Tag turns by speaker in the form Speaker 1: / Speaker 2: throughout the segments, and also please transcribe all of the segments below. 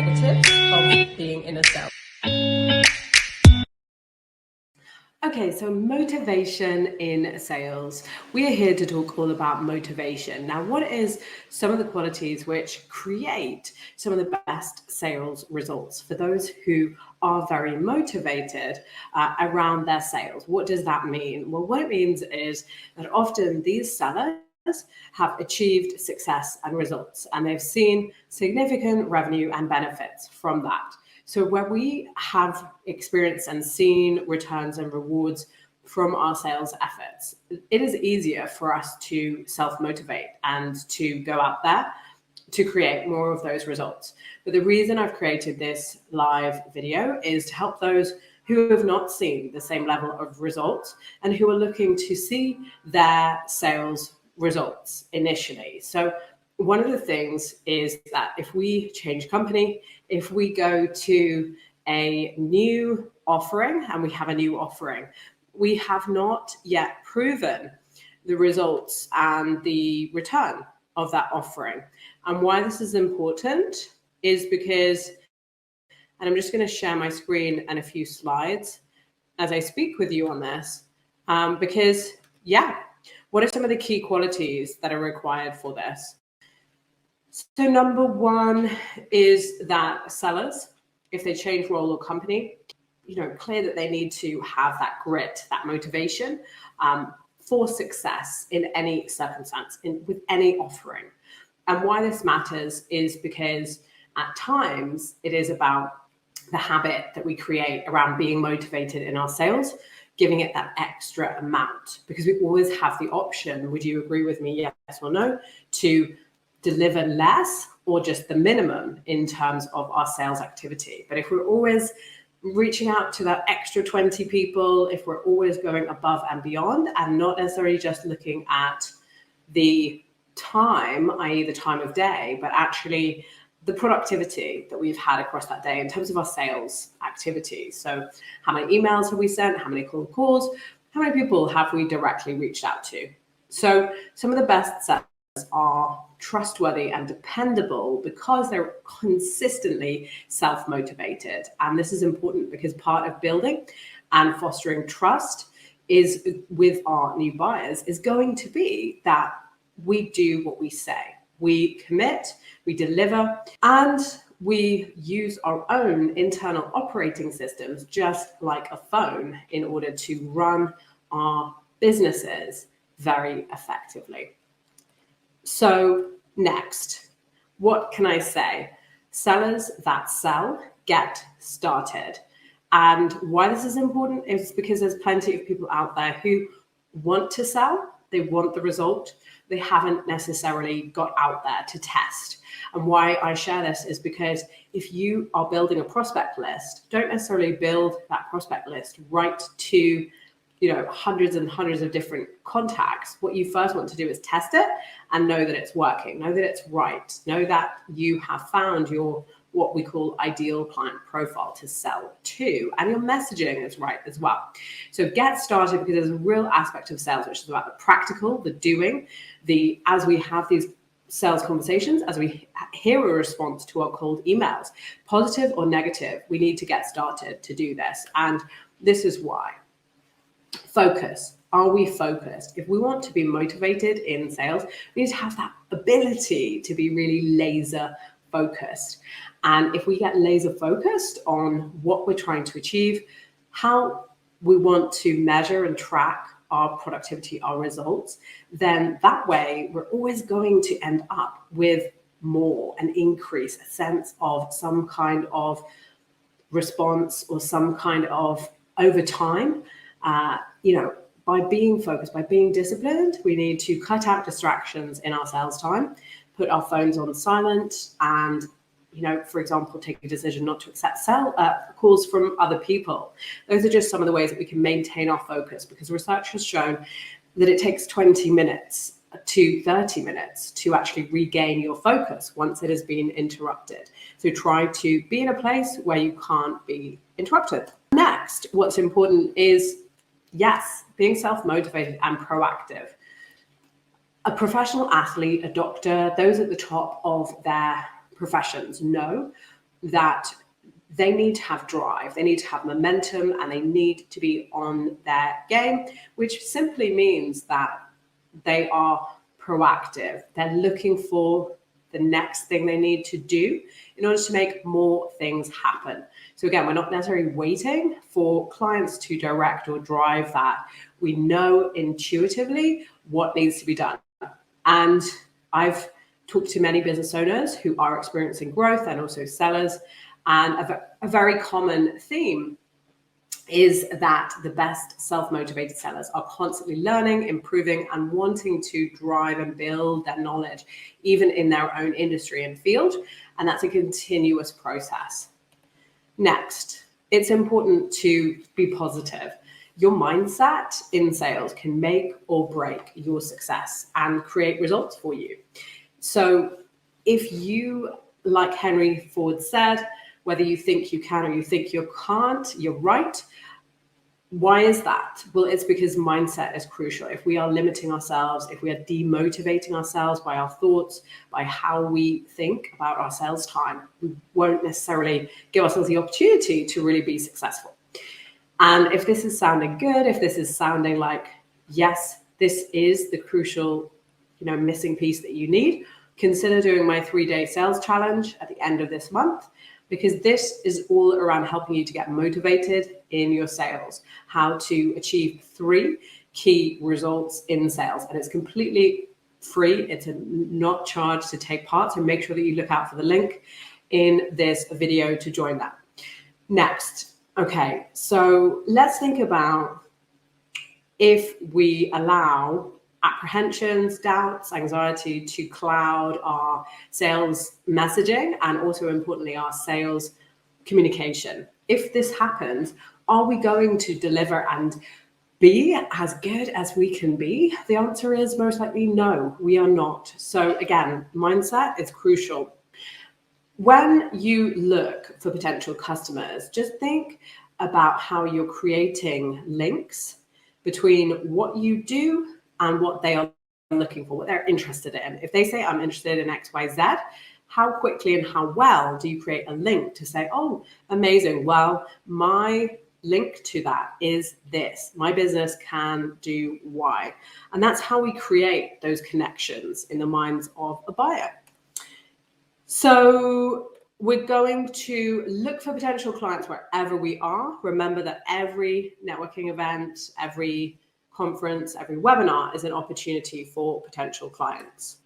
Speaker 1: negatives of being in a sales. Okay, so motivation in sales. We are here to talk all about motivation. Now, what is some of the qualities which create some of the best sales results for those who are very motivated around their sales? What does that mean? Well, what it means is that often these sellers have achieved success and results, and they've seen significant revenue and benefits from that. So where we have experienced and seen returns and rewards from our sales efforts, it is easier for us to self-motivate and to go out there to create more of those results. But the reason I've created this live video is to help those who have not seen the same level of results and who are looking to see their sales results initially. So one of the things is that if we change company, if we go to a new offering and we have a new offering, we have not yet proven the results and the return of that offering. And why this is important is because, and I'm just going to share my screen and a few slides as I speak with you on this, because what are some of the key qualities that are required for this? So number one is that sellers, if they change role or company, clear that they need to have that grit, that motivation for success in any circumstance, with any offering. And why this matters is because at times it is about the habit that we create around being motivated in our sales, giving it that extra amount, because we always have the option, would you agree with me, yes or no, to deliver less or just the minimum in terms of our sales activity. But if we're always reaching out to that extra 20 people, if we're always going above and beyond and not necessarily just looking at the time, i.e. the time of day, but actually the productivity that we've had across that day in terms of our sales activities. So how many emails have we sent? How many cold calls? How many people have we directly reached out to? So some of the best sellers are trustworthy and dependable because they're consistently self-motivated. And this is important because part of building and fostering trust is with our new buyers is going to be that we do what we say. We commit, we deliver, and we use our own internal operating systems, just like a phone, in order to run our businesses very effectively. So next, what can I say? Sellers that sell get started. And why this is important is because there's plenty of people out there who want to sell, they want the result, they haven't necessarily got out there to test. And why I share this is because if you are building a prospect list, don't necessarily build that prospect list right to hundreds and hundreds of different contacts. What you first want to do is test it and know that it's working, know that it's right, know that you have found your what we call ideal client profile to sell to, and your messaging is right as well. So get started, because there's a real aspect of sales which is about the practical, the doing, as we have these sales conversations, as we hear a response to our cold emails, positive or negative, we need to get started to do this. And this is why. Focus. Are we focused? If we want to be motivated in sales, we need to have that ability to be really laser focused. And if we get laser focused on what we're trying to achieve, how we want to measure and track our productivity, our results, then that way we're always going to end up with more, an increase, a sense of some kind of response or some kind of over time. By being focused, by being disciplined, we need to cut out distractions in our sales time, put our phones on silent, and, for example, take a decision not to accept calls from other people. Those are just some of the ways that we can maintain our focus, because research has shown that it takes 20 minutes to 30 minutes to actually regain your focus once it has been interrupted. So try to be in a place where you can't be interrupted. Next, what's important is, yes, being self-motivated and proactive. A professional athlete, a doctor, those at the top of their professions know that they need to have drive, they need to have momentum, and they need to be on their game, which simply means that they are proactive. They're looking for the next thing they need to do in order to make more things happen. So again, we're not necessarily waiting for clients to direct or drive that. We know intuitively what needs to be done. And I've talked to many business owners who are experiencing growth and also sellers. And a very common theme is that the best self-motivated sellers are constantly learning, improving, and wanting to drive and build their knowledge, even in their own industry and field. And that's a continuous process. Next, it's important to be positive. Your mindset in sales can make or break your success and create results for you. So if you, like Henry Ford said, whether you think you can or you think you can't, you're right. Why is that? Well, it's because mindset is crucial. If we are limiting ourselves, if we are demotivating ourselves by our thoughts, by how we think about our sales time, we won't necessarily give ourselves the opportunity to really be successful. And if this is sounding good, if this is sounding like, yes, this is the crucial, missing piece that you need, consider doing my 3-day sales challenge at the end of this month, because this is all around helping you to get motivated in your sales, how to achieve 3 key results in sales. And it's completely free. It's not charged to take part. So make sure that you look out for the link in this video to join that. Next, okay, so let's think about if we allow apprehensions, doubts, anxiety to cloud our sales messaging and also importantly our sales communication. If this happens, are we going to deliver and be as good as we can be? The answer is most likely no, we are not. So again, mindset is crucial. When you look for potential customers, just think about how you're creating links between what you do and what they are looking for, what they're interested in. If they say, I'm interested in X, Y, Z, how quickly and how well do you create a link to say, oh, amazing. Well, my link to that is this. My business can do Y. And that's how we create those connections in the minds of a buyer. So we're going to look for potential clients wherever we are. Remember that every networking event, every conference, every webinar is an opportunity for potential clients.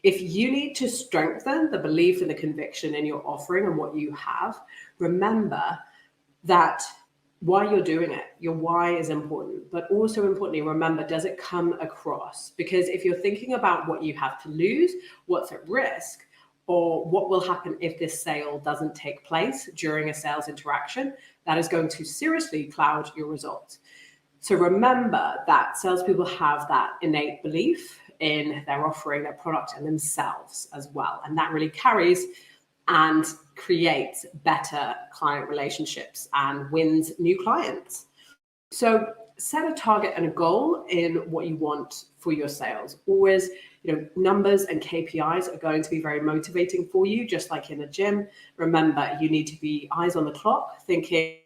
Speaker 1: If you need to strengthen the belief and the conviction in your offering and what you have, remember that why you're doing it, your why is important, but also importantly, remember, does it come across? Because if you're thinking about what you have to lose, what's at risk, or what will happen if this sale doesn't take place during a sales interaction, that is going to seriously cloud your results. So remember that salespeople have that innate belief in their offering, their product, and themselves as well. And that really carries and creates better client relationships and wins new clients. So set a target and a goal in what you want for your sales. Always, numbers and KPIs are going to be very motivating for you, just like in a gym. Remember, you need to be eyes on the clock, thinking,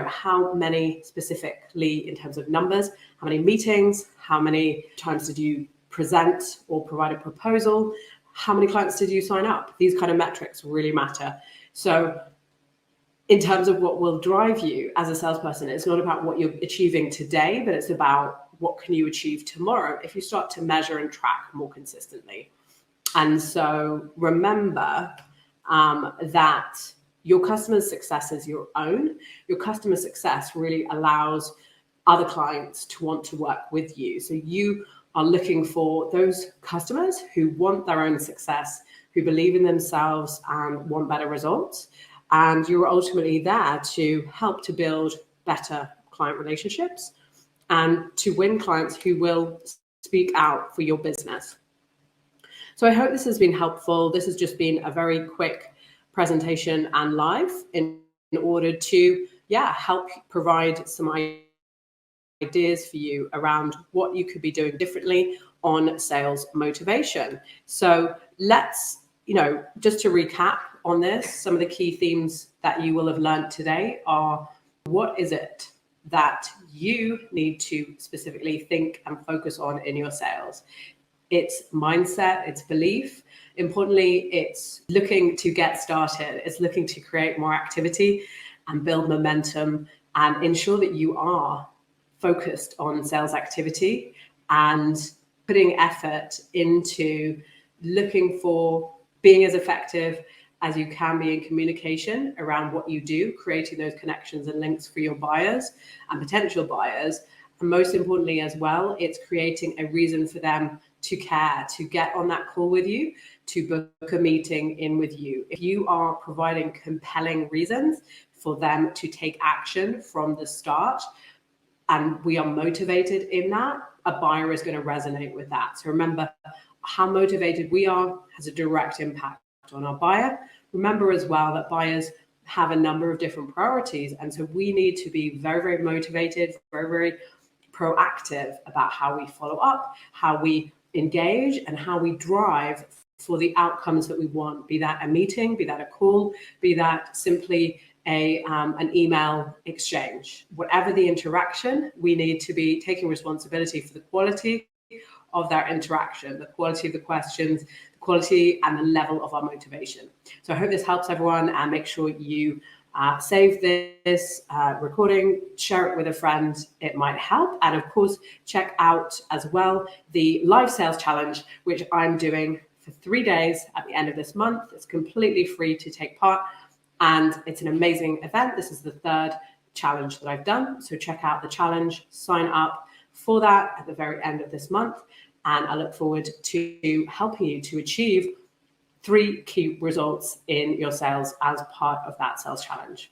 Speaker 1: how many specifically in terms of numbers, how many meetings, how many times did you present or provide a proposal, how many clients did you sign up? These kind of metrics really matter. So in terms of what will drive you as a salesperson, it's not about what you're achieving today, but it's about what can you achieve tomorrow if you start to measure and track more consistently. And so remember that your customer's success is your own. Your customer success really allows other clients to want to work with you. So you are looking for those customers who want their own success, who believe in themselves and want better results. And you're ultimately there to help to build better client relationships and to win clients who will speak out for your business. So I hope this has been helpful. This has just been a very quick presentation and live in order to, help provide some ideas for you around what you could be doing differently on sales motivation. So let's just to recap on this, some of the key themes that you will have learned today are: what is it that you need to specifically think and focus on in your sales? It's mindset, it's belief. Importantly, it's looking to get started. It's looking to create more activity and build momentum and ensure that you are focused on sales activity and putting effort into looking for being as effective as you can be in communication around what you do, creating those connections and links for your buyers and potential buyers. And most importantly as well, it's creating a reason for them to care, to get on that call with you, to book a meeting in with you. If you are providing compelling reasons for them to take action from the start, and we are motivated in that, a buyer is going to resonate with that. So remember, how motivated we are has a direct impact on our buyer. Remember as well that buyers have a number of different priorities. And so we need to be very, very motivated, very, very proactive about how we follow up, how we engage, and how we drive for the outcomes that we want, be that a meeting, be that a call, be that simply an email exchange. Whatever the interaction, we need to be taking responsibility for the quality of that interaction, the quality of the questions, the quality and the level of our motivation. So I hope this helps everyone, and make sure you save this recording, share it with a friend, it might help. And of course, check out as well the live sales challenge, which I'm doing for 3 days at the end of this month. It's completely free to take part, and it's an amazing event. This is the 3rd challenge that I've done. So check out the challenge, sign up for that at the very end of this month. And I look forward to helping you to achieve 3 key results in your sales as part of that sales challenge.